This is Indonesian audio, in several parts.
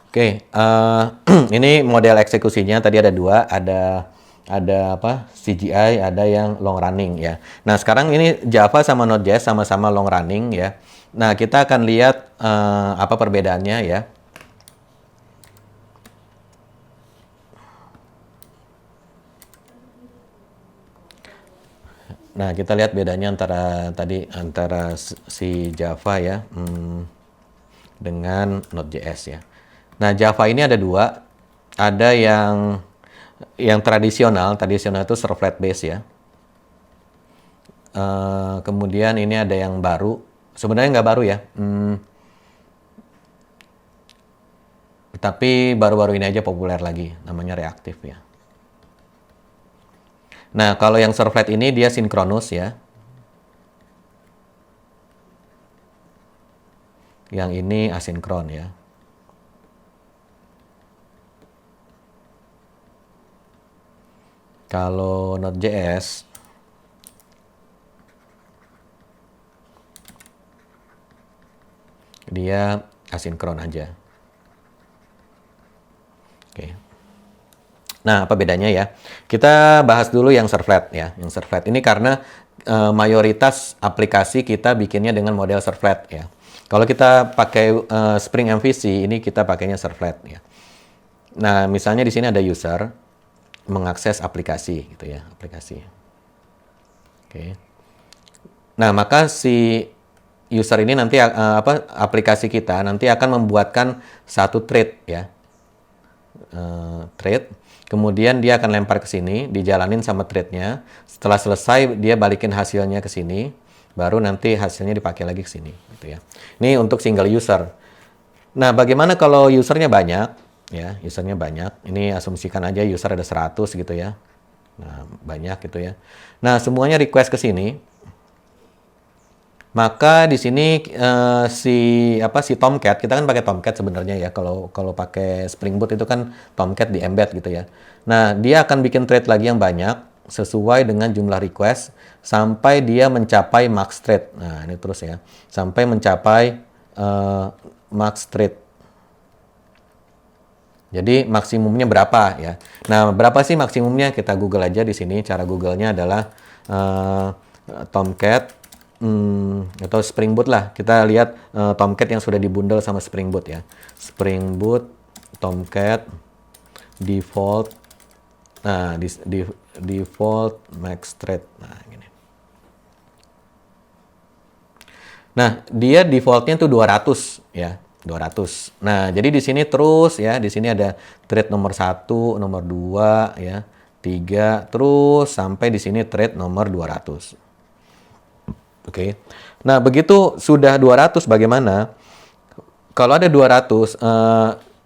Oke, ini model eksekusinya tadi ada dua, ada apa CGI, ada yang long running ya. Nah sekarang ini Java sama Node.js sama-sama long running ya. Nah kita akan lihat apa perbedaannya ya. Nah kita lihat bedanya antara si Java ya dengan Node.js ya. Nah Java ini ada dua, ada yang tradisional itu servlet base ya. Kemudian ini ada yang baru, sebenarnya nggak baru ya, tapi baru-baru ini aja populer lagi, namanya reaktif ya. Nah kalau yang servlet ini dia sinkronus ya, yang ini asinkron ya. Kalau Node.js dia asinkron aja. Oke. Nah, apa bedanya ya? Kita bahas dulu yang servlet ya. Yang servlet ini karena mayoritas aplikasi kita bikinnya dengan model servlet ya. Kalau kita pakai Spring MVC, ini kita pakainya servlet ya. Nah, misalnya di sini ada user mengakses aplikasi gitu ya, aplikasi. Oke. Nah, maka si user ini nanti aplikasi kita nanti akan membuatkan satu thread ya. Thread. Kemudian dia akan lempar ke sini, dijalanin sama threadnya. Setelah selesai dia balikin hasilnya ke sini, baru nanti hasilnya dipakai lagi ke sini gitu ya. Ini untuk single user. Nah, bagaimana kalau usernya banyak? Ya, usernya banyak. Ini asumsikan aja user ada 100 gitu ya. Nah, banyak gitu ya. Nah, semuanya request ke sini. Maka di sini si Tomcat, kita kan pakai Tomcat sebenarnya ya. Kalau pakai Spring Boot itu kan Tomcat di embed gitu ya. Nah, dia akan bikin thread lagi yang banyak sesuai dengan jumlah request sampai dia mencapai max thread. Nah, ini terus ya. Sampai mencapai max thread. Jadi maksimumnya berapa ya? Nah, berapa sih maksimumnya? Kita Google aja di sini. Cara Google-nya adalah Tomcat atau Spring Boot lah. Kita lihat Tomcat yang sudah dibundle sama Spring Boot ya. Spring Boot, Tomcat, default. Nah, default max thread. Nah, gini. Nah, dia defaultnya tuh 200 ya. 200. Nah, jadi di sini terus ya, di sini ada thread nomor 1, nomor 2 ya, 3 terus sampai di sini thread nomor 200. Oke. Nah, begitu sudah 200 bagaimana? Kalau ada 200,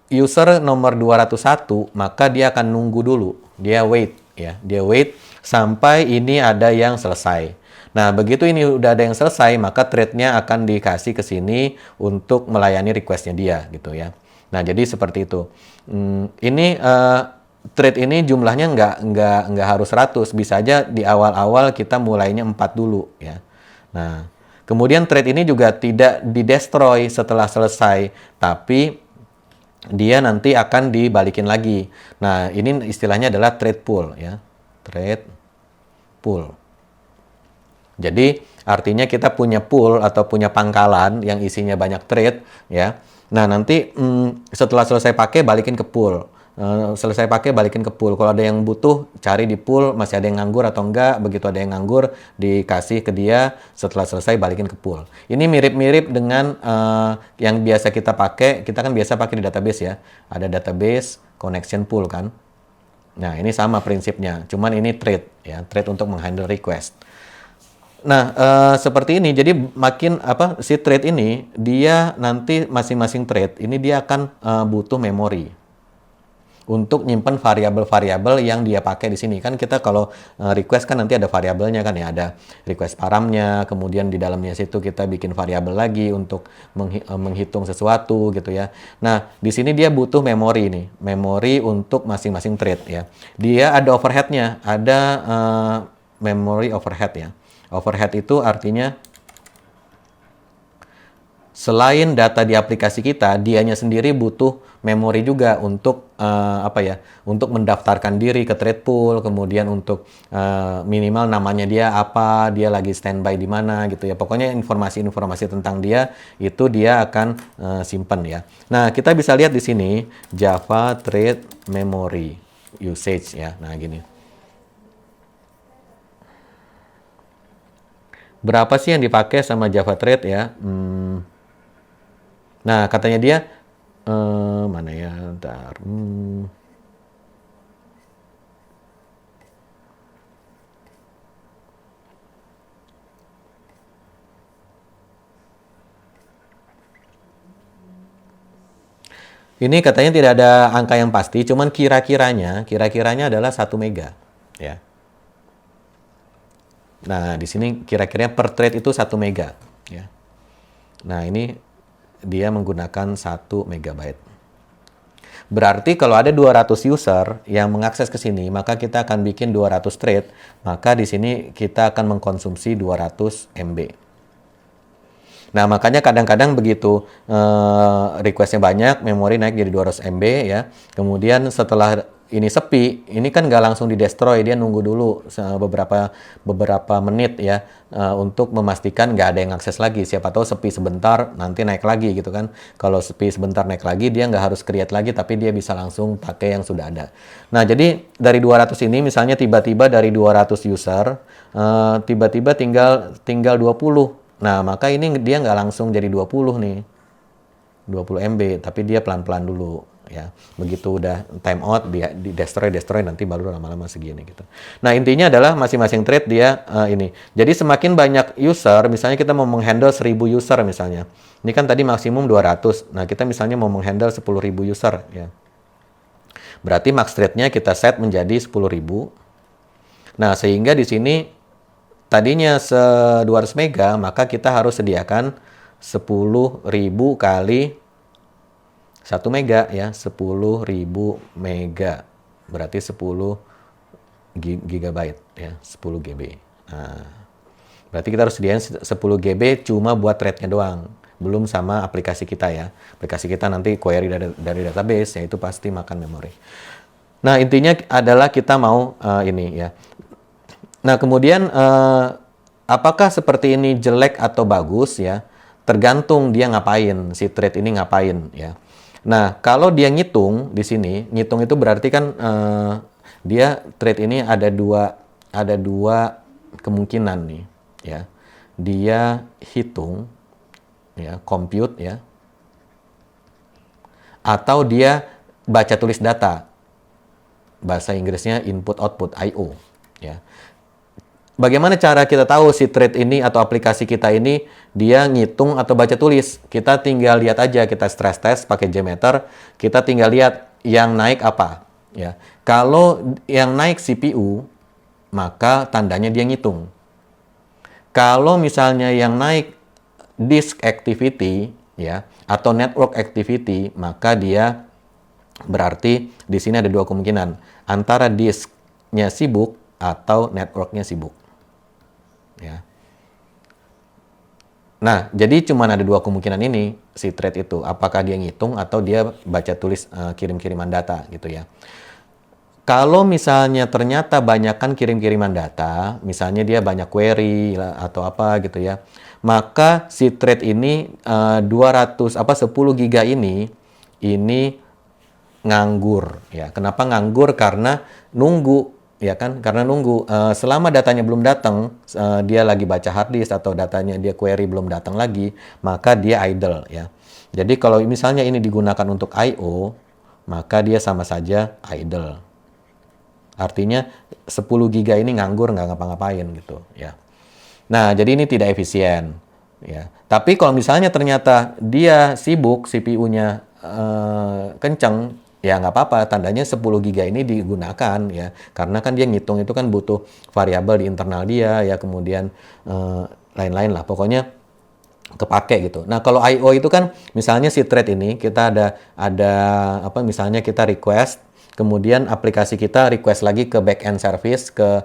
user nomor 201, maka dia akan nunggu dulu. Dia wait ya. Dia wait sampai ini ada yang selesai. Nah, begitu ini udah ada yang selesai, maka thread-nya akan dikasih ke sini untuk melayani request-nya dia gitu ya. Nah, jadi seperti itu. Ini thread ini jumlahnya nggak harus 100, bisa aja di awal-awal kita mulainya 4 dulu ya. Nah, kemudian thread ini juga tidak di-destroy setelah selesai, tapi dia nanti akan dibalikin lagi. Nah, ini istilahnya adalah thread pool ya. Thread pool. Jadi, artinya kita punya pool atau punya pangkalan yang isinya banyak thread ya. Nah, nanti setelah selesai pakai balikin ke pool. Selesai pakai balikin ke pool. Kalau ada yang butuh cari di pool, masih ada yang nganggur atau enggak, begitu ada yang nganggur dikasih ke dia, setelah selesai balikin ke pool. Ini mirip-mirip dengan yang biasa kita pakai. Kita kan biasa pakai di database ya. Ada database connection pool kan. Nah, ini sama prinsipnya, cuman ini thread ya, thread untuk menghandle request. Nah, seperti ini. Jadi makin si thread ini dia nanti masing-masing thread ini dia akan butuh memori untuk nyimpen variabel-variabel yang dia pakai di sini. Kan kita kalau request kan nanti ada variabelnya kan ya, ada request paramnya, kemudian di dalamnya situ kita bikin variabel lagi untuk menghitung sesuatu gitu ya. Nah, di sini dia butuh memori nih, memori untuk masing-masing thread ya. Dia ada overhead-nya, ada memory overhead ya. Overhead itu artinya selain data di aplikasi kita, dianya sendiri butuh memori juga untuk untuk mendaftarkan diri ke trade pool, kemudian untuk minimal namanya dia apa, dia lagi standby di mana gitu ya. Pokoknya informasi-informasi tentang dia itu dia akan simpan ya. Nah, kita bisa lihat di sini Java Trade Memory usage ya. Nah, gini. Berapa sih yang dipakai sama Java Trade ya? Nah, katanya dia mana ya? Ntar. Ini katanya tidak ada angka yang pasti, cuman kira-kiranya adalah 1 mega, ya. Nah, di sini kira-kira per trade itu 1 mega, ya. Nah, ini dia menggunakan 1 megabyte. Berarti kalau ada 200 user yang mengakses ke sini, maka kita akan bikin 200 trade, maka di sini kita akan mengkonsumsi 200 MB. Nah, makanya kadang-kadang begitu request-nya banyak, memori naik jadi 200 MB ya. Kemudian setelah ini sepi, ini kan nggak langsung di-destroy, dia nunggu dulu beberapa menit ya untuk memastikan nggak ada yang akses lagi. Siapa tahu sepi sebentar, nanti naik lagi gitu kan. Kalau sepi sebentar naik lagi, dia nggak harus create lagi, tapi dia bisa langsung pakai yang sudah ada. Nah, jadi dari 200 ini misalnya tiba-tiba dari 200 user, tiba-tiba tinggal 20. Nah, maka ini dia nggak langsung jadi 20 nih. 20 MB, tapi dia pelan-pelan dulu ya. Begitu udah time out dia di destroy nanti baru lama-lama segini gitu. Nah, intinya adalah masing-masing trade dia ini. Jadi semakin banyak user, misalnya kita mau menghandle 1000 user misalnya. Ini kan tadi maksimum 200. Nah, kita misalnya mau menghandle 10.000 user ya. Berarti max trade-nya kita set menjadi 10.000. Nah, sehingga di sini tadinya 200 mega, maka kita harus sediakan 10.000 kali 1 mega ya, 10.000 mega. Berarti 10 gigabyte ya, 10 GB. Nah, berarti kita harus sediain 10 GB cuma buat trade-nya doang. Belum sama aplikasi kita ya. Aplikasi kita nanti query dari database, ya itu pasti makan memori. Nah, intinya adalah kita mau ini ya. Nah, kemudian apakah seperti ini jelek atau bagus ya? Tergantung dia ngapain, si trade ini ngapain ya. Nah, kalau dia ngitung di sini, ngitung itu berarti kan dia trade ini ada dua kemungkinan nih ya. Dia hitung ya, compute ya. Atau dia baca tulis data. Bahasa Inggrisnya input output IO ya. Bagaimana cara kita tahu si trade ini atau aplikasi kita ini dia ngitung atau baca tulis? Kita tinggal lihat aja, kita stress test pakai JMeter, kita tinggal lihat yang naik apa. Ya, kalau yang naik CPU, maka tandanya dia ngitung. Kalau misalnya yang naik disk activity, ya, atau network activity, maka dia berarti di sini ada dua kemungkinan, antara disknya sibuk atau networknya sibuk. Ya. Nah, jadi cuma ada dua kemungkinan ini si trade itu, apakah dia ngitung atau dia baca tulis kirim-kiriman data gitu ya. Kalau misalnya ternyata banyakkan kirim-kiriman data, misalnya dia banyak query atau apa gitu ya, maka si trade ini 10 giga ini nganggur ya. Kenapa nganggur? Karena nunggu ya kan, karena nunggu selama datanya belum datang, dia lagi baca hard disk atau datanya dia query belum datang lagi, maka dia idle ya. Jadi kalau misalnya ini digunakan untuk I/O, maka dia sama saja idle. Artinya 10 giga ini nganggur, nggak ngapa-ngapain gitu ya. Nah, jadi ini tidak efisien ya. Tapi kalau misalnya ternyata dia sibuk, CPU-nya kenceng, ya nggak apa-apa, tandanya 10 giga ini digunakan ya. Karena kan dia ngitung itu kan butuh variabel di internal dia ya, kemudian lain-lain lah. Pokoknya kepake gitu. Nah, kalau I/O itu kan misalnya si thread ini kita ada misalnya kita request, kemudian aplikasi kita request lagi ke backend service ke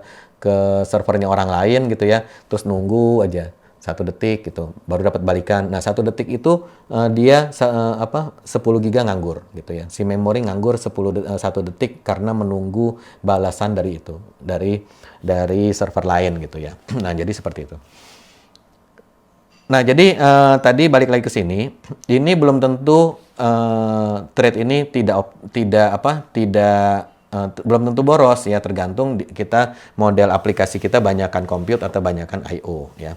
servernya orang lain gitu ya. Terus nunggu aja 1 detik gitu, baru dapat balikan. Nah, 1 detik itu dia 10 giga nganggur gitu ya. Si memori nganggur 1 detik karena menunggu balasan dari itu, dari server lain gitu ya. Nah, jadi seperti itu. Nah, jadi tadi balik lagi ke sini, ini belum tentu trade ini belum tentu boros ya, tergantung kita model aplikasi kita banyakkan compute atau banyakkan I/O ya.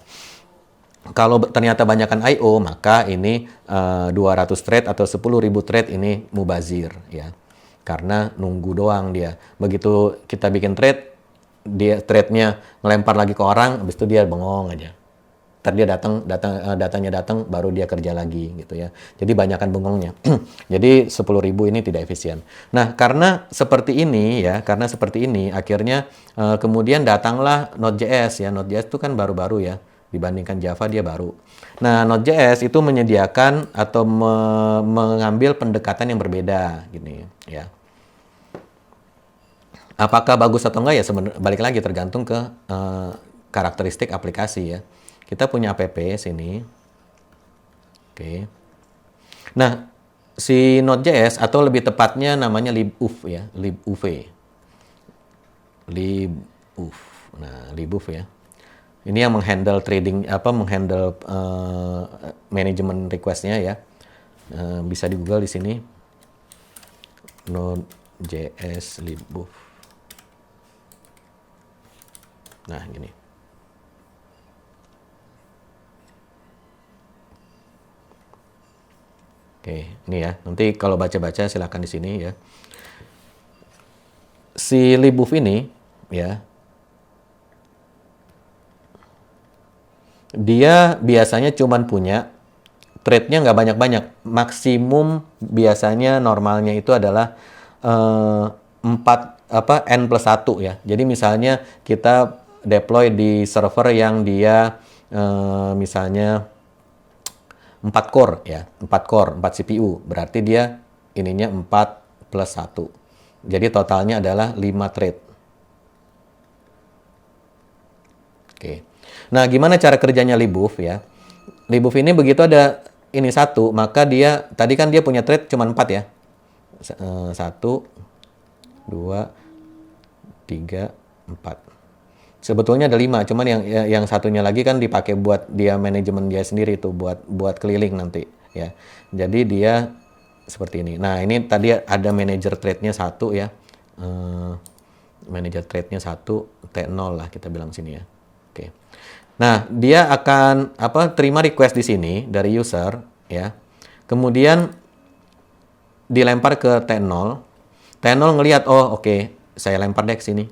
Kalau ternyata banyakkan I/O, maka ini 200 trade atau 10.000 trade ini mubazir ya. Karena nunggu doang dia. Begitu kita bikin trade, dia trade-nya ngelempar lagi ke orang, habis itu dia bengong aja. Ntar dia datanya datang, baru dia kerja lagi gitu ya. Jadi banyakkan bengongnya. Jadi 10.000 ini tidak efisien. Nah, karena seperti ini, akhirnya kemudian datanglah Node.js ya. Node.js itu kan baru-baru ya. Dibandingkan Java dia baru. Nah, Node.js itu menyediakan atau mengambil pendekatan yang berbeda gini ya. Apakah bagus atau enggak ya balik lagi tergantung ke karakteristik aplikasi ya. Kita punya app sini. Oke. Nah, si Node.js atau lebih tepatnya namanya libuf ya, libuf. Libuf. Nah, libuf ya. Ini yang menghandle trading menghandle manajemen request-nya ya. Bisa di Google di sini. Node.js libuf. Nah, gini. Oke, ini ya. Nanti kalau baca-baca silakan di sini ya. Si libuf ini ya, dia biasanya cuman punya trade-nya nggak banyak-banyak. Maksimum biasanya normalnya itu adalah 4 n+1 ya. Jadi misalnya kita deploy di server yang dia misalnya 4 core ya, 4 core, 4 CPU. Berarti dia ininya 4+1. Jadi totalnya adalah 5 trade. Oke. Nah, gimana cara kerjanya libuf ya? Libuf ini begitu ada ini 1, maka dia tadi kan dia punya trade cuma 4 ya. 1 2 3 4. Sebetulnya ada 5, cuman yang satunya lagi kan dipakai buat dia manajemen dia sendiri tuh, buat keliling nanti ya. Jadi dia seperti ini. Nah, ini tadi ada manager trade-nya 1 ya. Manager trade-nya 1, T0 lah kita bilang sini ya. Oke. Nah, dia akan terima request di sini dari user ya. Kemudian dilempar ke T0. T0 ngelihat, oh oke, saya lempar deh ke sini.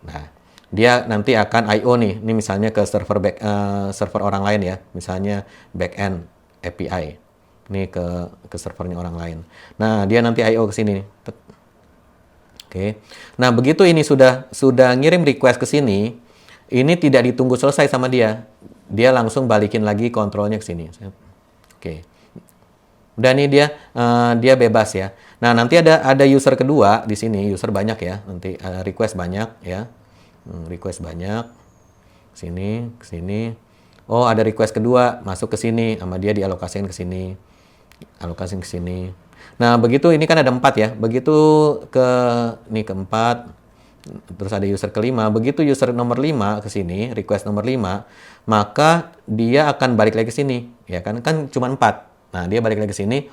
Nah, dia nanti akan I/O nih. Ini misalnya ke server orang lain ya. Misalnya backend API. Ini ke servernya orang lain. Nah, dia nanti I/O ke sini. Oke. Nah, begitu ini sudah ngirim request ke sini, ini tidak ditunggu selesai sama dia. Dia langsung balikin lagi kontrolnya ke sini. Oke. Udah nih dia bebas ya. Nah, nanti ada user kedua di sini, user banyak ya. Nanti request banyak ya. Request banyak. Sini, ke sini. Oh, ada request kedua, masuk ke sini, sama dia dialokasikan ke sini. Alokasikan ke sini. Nah, begitu ini kan ada 4 ya. Begitu ke 4, terus ada user kelima. Begitu user nomor 5 ke sini, request nomor 5, maka dia akan balik lagi ke sini. Ya kan cuma 4. Nah, dia balik lagi ke sini.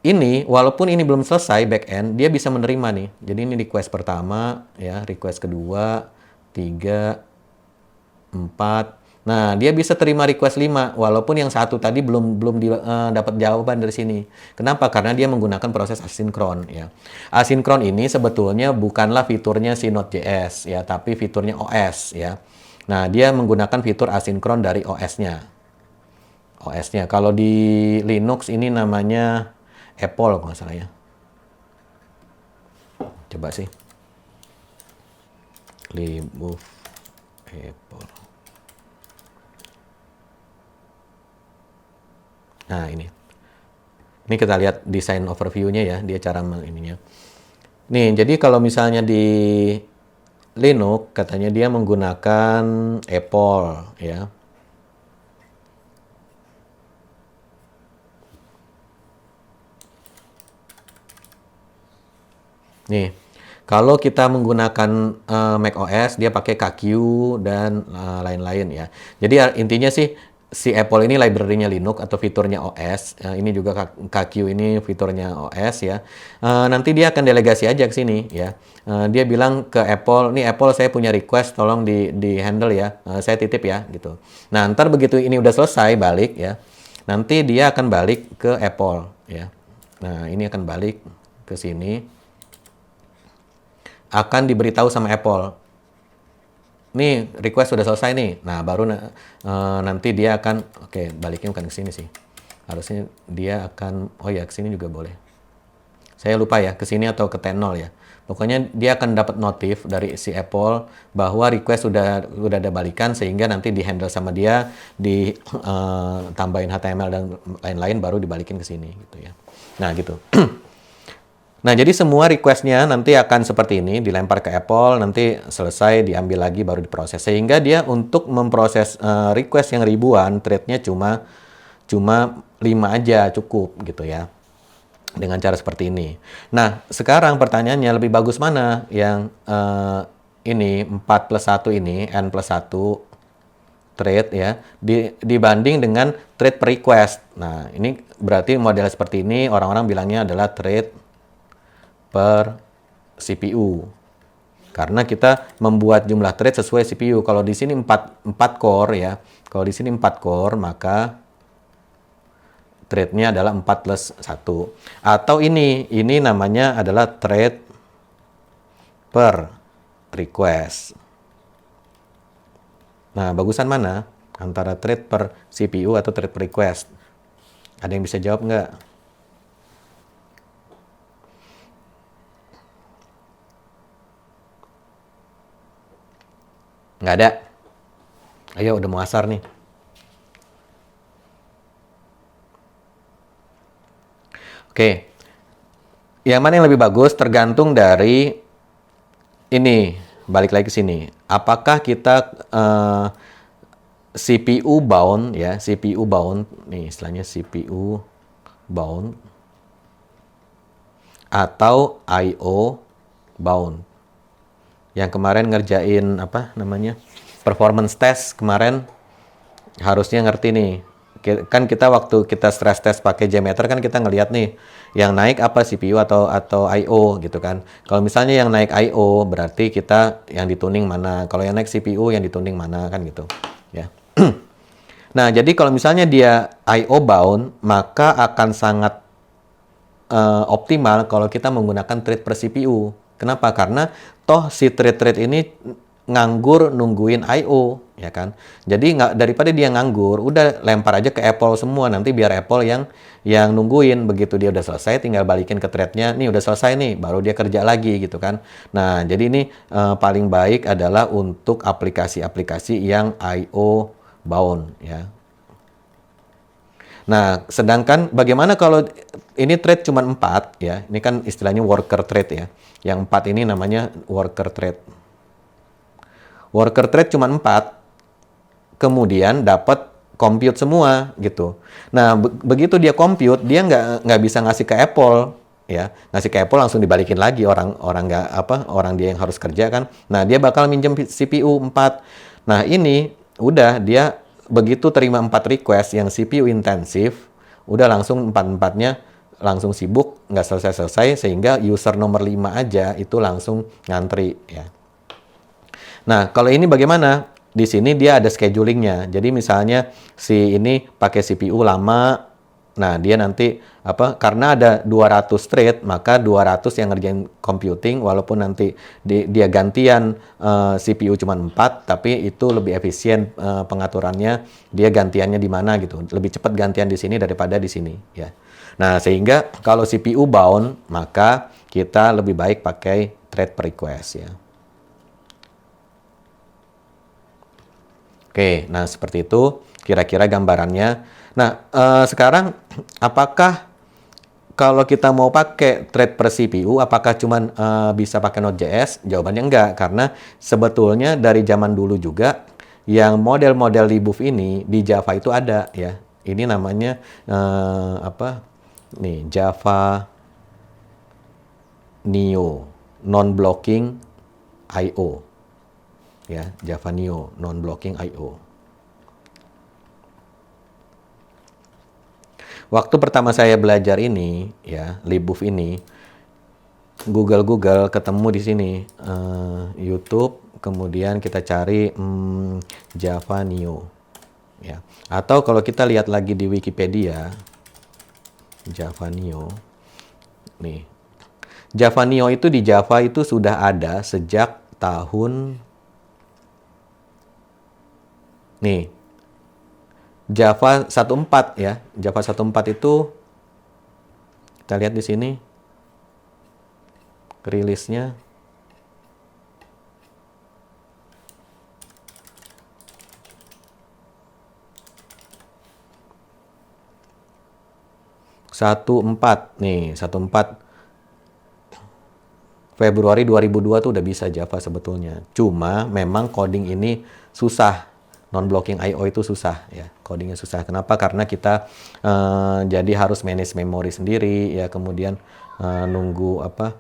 Ini, walaupun ini belum selesai backend, dia bisa menerima nih. Jadi ini request pertama, ya, request kedua, 3, 4. Nah, dia bisa terima request 5, walaupun yang satu tadi belum dapat jawaban dari sini. Kenapa? Karena dia menggunakan proses asinkron. Ya. Asinkron ini sebetulnya bukanlah fiturnya si Node.js, ya, tapi fiturnya OS. Ya. Nah, dia menggunakan fitur asinkron dari OS-nya. OS-nya. Kalau di Linux ini namanya Apple, kalau nggak salah ya. Coba sih. Libuf Apple. Nah, ini. Ini kita lihat desain overview-nya ya, dia cara ininya. Nih, jadi kalau misalnya di Linux, katanya dia menggunakan Apple, ya. Nih, kalau kita menggunakan Mac OS, dia pakai KQ dan lain-lain ya. Jadi intinya sih si Apple ini library-nya Linux atau fiturnya OS. Ini juga KQ ini fiturnya OS ya. Nanti dia akan delegasi aja ke sini ya. Dia bilang ke Apple, nih Apple saya punya request, tolong di handle ya. Saya titip ya gitu. Nah, ntar begitu ini udah selesai balik ya. Nanti dia akan balik ke Apple ya. Nah, ini akan balik ke sini. Akan diberitahu sama Apple. Nih, request sudah selesai nih. Nah, baru nanti dia akan, oke, baliknya bukan ke sini sih. Harusnya dia akan, oh ya, ke sini juga boleh. Saya lupa ya, ke sini atau ke T0 ya. Pokoknya dia akan dapat notif dari si Apple bahwa request sudah ada balikan, sehingga nanti di-handle sama dia, tambahin HTML dan lain-lain, baru dibalikin ke sini gitu ya. Nah, gitu. Nah, jadi semua request-nya nanti akan seperti ini, dilempar ke Apple, nanti selesai, diambil lagi, baru diproses. Sehingga dia untuk memproses request yang ribuan, thread-nya cuma 5 aja cukup gitu ya. Dengan cara seperti ini. Nah, sekarang pertanyaannya lebih bagus mana? Yang ini, 4+1 ini, N+1 thread ya, dibanding dengan thread per request. Nah, ini berarti model seperti ini, orang-orang bilangnya adalah thread per CPU. Karena kita membuat jumlah thread sesuai CPU. Kalau di sini 4 core ya. Kalau di sini 4 core, maka thread-nya adalah 4+1. Atau ini namanya adalah thread per request. Nah, bagusan mana? Antara thread per CPU atau thread per request? Ada yang bisa jawab nggak? Nggak ada. Ayo, udah mau asar nih. Oke. Yang mana yang lebih bagus tergantung dari ini. Balik lagi ke sini. Apakah kita CPU bound ya, CPU bound. Nih, istilahnya CPU bound atau I/O bound. Yang kemarin ngerjain apa namanya? Performance test kemarin harusnya ngerti nih. Kan kita waktu kita stress test pakai JMeter kan kita ngelihat nih yang naik apa CPU atau I/O gitu kan. Kalau misalnya yang naik I/O berarti kita yang dituning mana. Kalau yang naik CPU yang dituning mana kan gitu ya. Nah, jadi kalau misalnya dia I/O bound, maka akan sangat optimal kalau kita menggunakan thread per CPU. Kenapa? Karena toh si thread ini nganggur nungguin I/O, ya kan? Jadi daripada dia nganggur, udah lempar aja ke Apple semua, nanti biar Apple yang nungguin. Begitu dia udah selesai, tinggal balikin ke thread-nya, nih udah selesai nih, baru dia kerja lagi gitu kan. Nah, jadi ini paling baik adalah untuk aplikasi-aplikasi yang I/O bound, ya. Nah, sedangkan bagaimana kalau ini thread cuma 4 ya. Ini kan istilahnya worker thread ya. Yang 4 ini namanya worker thread. Worker thread cuma 4. Kemudian dapat compute semua gitu. Nah, begitu dia compute, dia nggak bisa ngasih ke Apple ya. Ngasih ke Apple langsung dibalikin lagi orang dia yang harus kerja kan. Nah, dia bakal minjem CPU 4. Nah, ini udah dia begitu terima 4 request yang CPU intensif, udah langsung 4-4-nya langsung sibuk, nggak selesai-selesai, sehingga user nomor 5 aja itu langsung ngantri ya. Nah, kalau ini bagaimana? Di sini dia ada schedulingnya. Jadi misalnya si ini pakai CPU lama, nah dia nanti karena ada 200 thread, maka 200 yang ngerjain computing, walaupun nanti dia gantian CPU cuma 4, tapi itu lebih efisien pengaturannya, dia gantiannya di mana gitu. Lebih cepat gantian di sini daripada di sini ya. Nah, sehingga kalau CPU bound, maka kita lebih baik pakai thread per request ya. Oke, nah seperti itu kira-kira gambarannya. Nah, sekarang apakah kalau kita mau pakai thread per CPU, apakah cuman bisa pakai Node.js? Jawabannya enggak, karena sebetulnya dari zaman dulu juga yang model-model libuf ini di Java itu ada ya. Ini namanya Java Neo. non-blocking I/O. Ya, Java Neo non-blocking I/O. Waktu pertama saya belajar ini, ya, libuf ini, Google ketemu di sini, YouTube, kemudian kita cari Java Neo, ya. Atau kalau kita lihat lagi di Wikipedia, Java Neo, nih, Java Neo itu di Java itu sudah ada sejak tahun, nih, Java 1.4 ya, Java 1.4 itu kita lihat di sini rilisnya. Satu empat Februari 2002 tuh udah bisa Java sebetulnya. Cuma memang coding ini susah. Non-blocking I/O itu susah ya. Codingnya susah. Kenapa? Karena kita jadi harus manage memori sendiri ya, kemudian nunggu apa.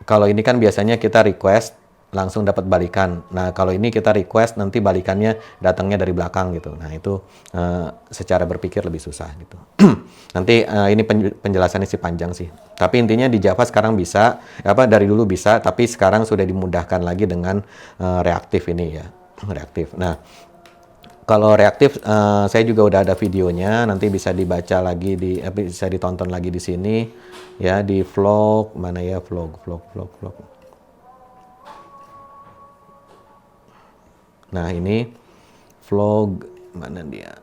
Kalau ini kan biasanya kita request langsung dapat balikan. Nah, kalau ini kita request nanti balikannya datangnya dari belakang gitu. Nah, itu secara berpikir lebih susah gitu. Nanti ini penjelasannya sih panjang sih. Tapi intinya di Java sekarang bisa, dari dulu bisa, tapi sekarang sudah dimudahkan lagi dengan reaktif ini ya. Reaktif. Nah, kalau reaktif saya juga udah ada videonya, nanti bisa dibaca lagi bisa ditonton lagi di sini ya, di vlog mana ya, vlog. Nah, ini vlog mana dia?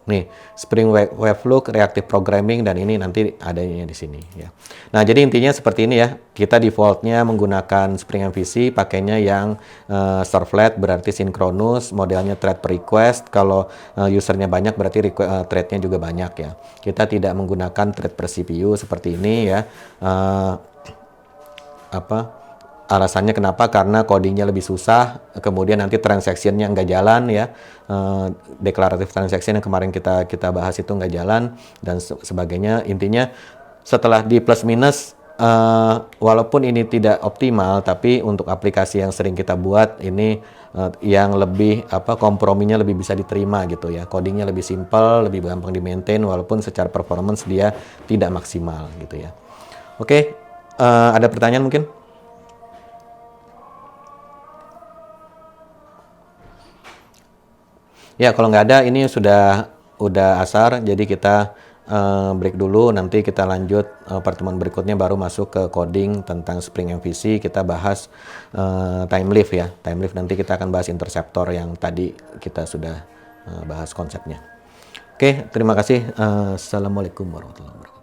Nih, Spring Webflow, Reactive Programming, dan ini nanti adanya di sini ya. Nah, jadi intinya seperti ini ya. Kita defaultnya menggunakan Spring MVC, pakainya yang servlet, berarti sinkronus, modelnya thread per request. Kalau usernya banyak, berarti threadnya juga banyak ya. Kita tidak menggunakan thread per CPU seperti ini ya. Alasannya kenapa? Karena codingnya lebih susah, kemudian nanti transaction-nya nggak jalan ya, declarative transaction yang kemarin kita bahas itu nggak jalan dan sebagainya. Intinya setelah di plus minus, walaupun ini tidak optimal, tapi untuk aplikasi yang sering kita buat ini yang lebih komprominya lebih bisa diterima gitu ya. Codingnya lebih simple, lebih gampang di maintain, walaupun secara performance dia tidak maksimal gitu ya. Oke, ada pertanyaan mungkin? Ya, kalau nggak ada, ini udah asar, jadi kita break dulu, nanti kita lanjut pertemuan berikutnya baru masuk ke coding tentang Spring MVC, kita bahas TimeLift ya. TimeLift nanti kita akan bahas interceptor yang tadi kita sudah bahas konsepnya. Oke, terima kasih. Assalamualaikum warahmatullahi wabarakatuh.